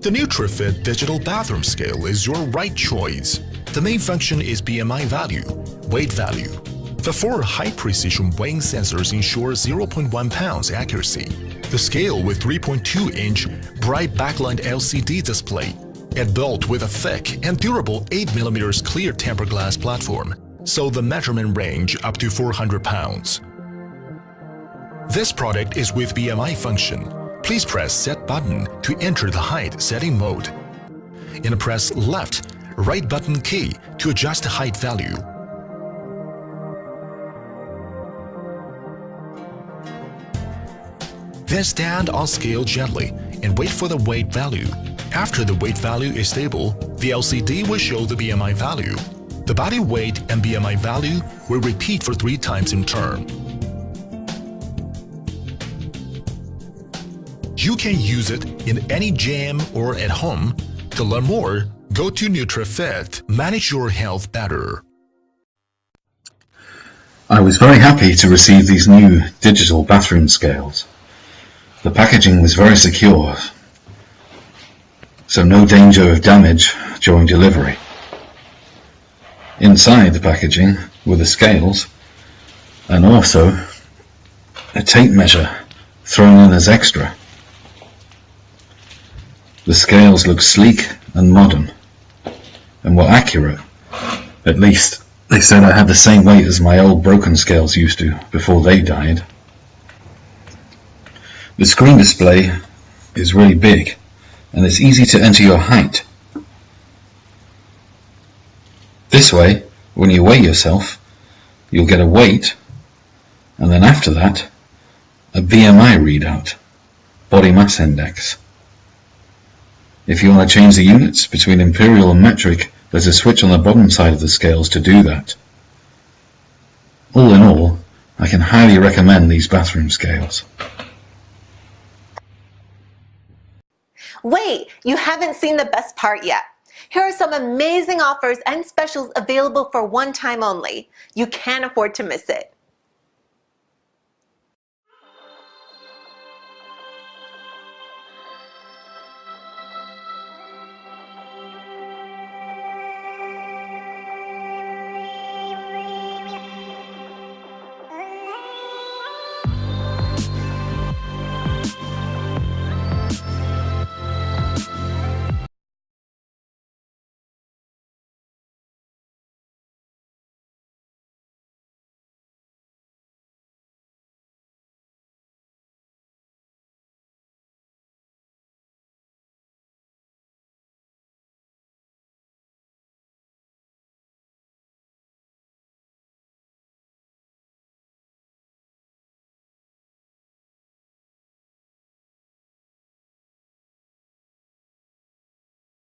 The NUTRIFIT digital bathroom scale is your right choice. The main function is BMI value, weight value. The 4 high-precision weighing sensors ensure 0.1 pounds accuracy. The scale with 3.2-inch bright backlight LCD display and built with a thick and durable 8mm clear tempered glass platform, so the measurement range up to 400 pounds. This product is with BMI function. Please press Set button to enter the height setting mode. And press left, right button key to adjust the height value. Then stand on scale gently and wait for the weight value. After the weight value is stable, the LCD will show the BMI value. The body weight and BMI value will repeat for 3 times in turn. You can use it in any gym or at home. To learn more, go to NutriFit. Manage your health better. I was very happy to receive these new digital bathroom scales. The packaging was very secure, so no danger of damage during delivery. Inside the packaging were the scales and also a tape measure thrown in as extra. The scales look sleek and modern and were accurate. At least they said I had the same weight as my old broken scales used to before they died. The screen display is really big and it's easy to enter your height. This way, when you weigh yourself, you'll get a weight and then after that, a BMI readout, body mass index. If you want to change the units between imperial and metric, there's a switch on the bottom side of the scales to do that. All in all, I can highly recommend these bathroom scales. Wait, you haven't seen the best part yet. Here are some amazing offers and specials available for one time only. You can't afford to miss it.